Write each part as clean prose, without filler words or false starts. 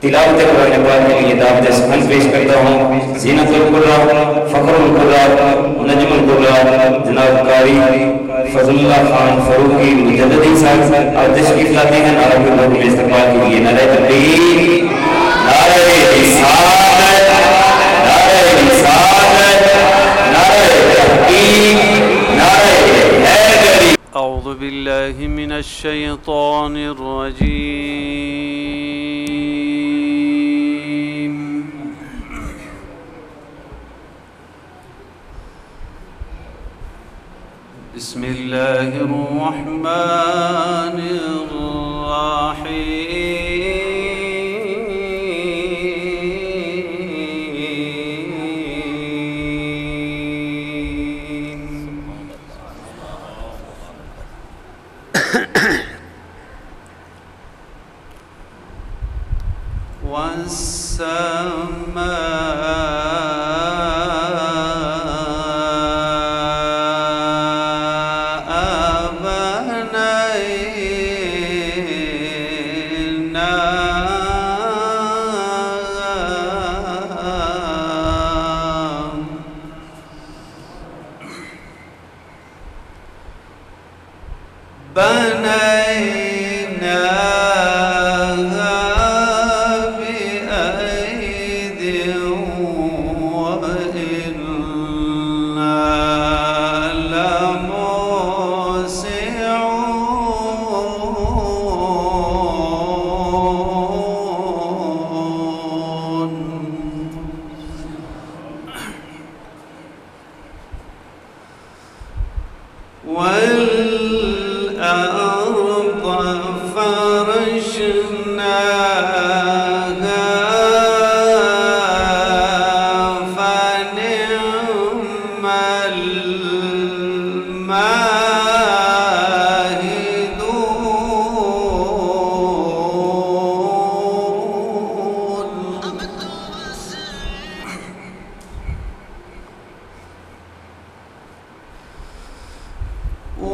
तिलावत कुरान पाक के लिए दावत इस्माइल पेश करता हूँ। ज़ीनतुल कुर्रा, फ़ख्रुल कुर्रा, नजमुल कुर्रा जनाब कारी फजलुल्लाह खान फरूकी मुजद्दिदी साहब और तशरीफ लाते हैं नारा के लोग में इस्तेमाल के लिए। नारे तकबीर, नारे रिसालत, नारे रिसालत, नारे तहकीक, नारे हैदरी। अऊज़ु बिल्लाहि मिनश शैतानिर रजीम। बिस्मिल्लाहिर रहमानिर रहीम।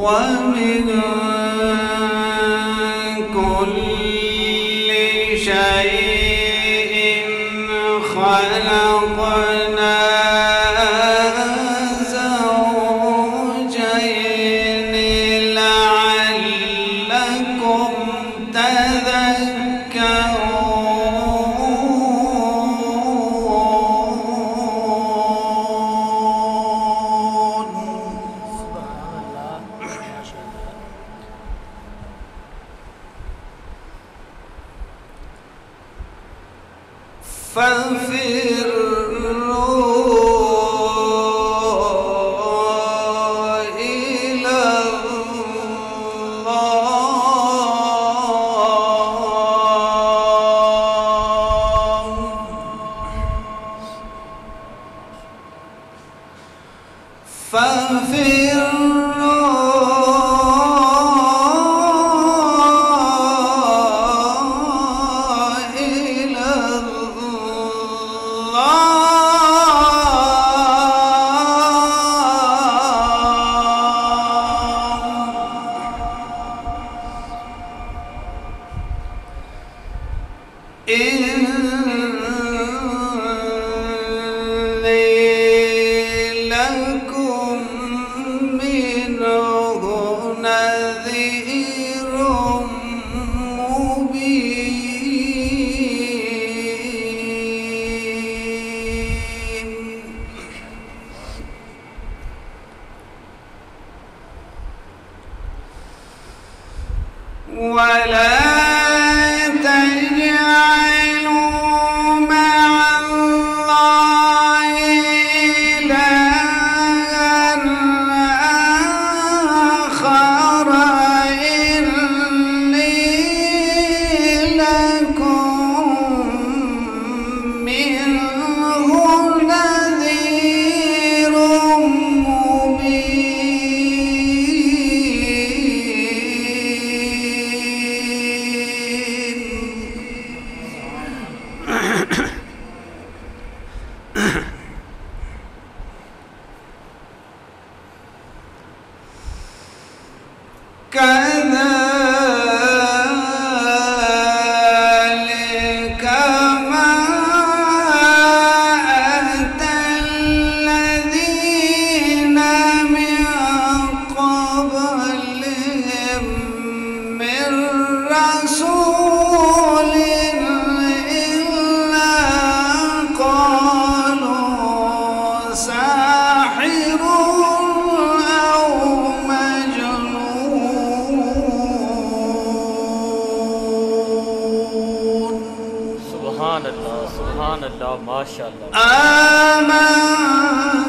ومن كل شيء خلقنا زوجين لعلكم فانفروا إلى الله ولا تجعلوا مع الله إلها آخر إني لكم منه نذير كذلك رسول إلا قالوا ساحر أو مجنون. سبحان الله، سبحان الله، ما شاء الله. آمن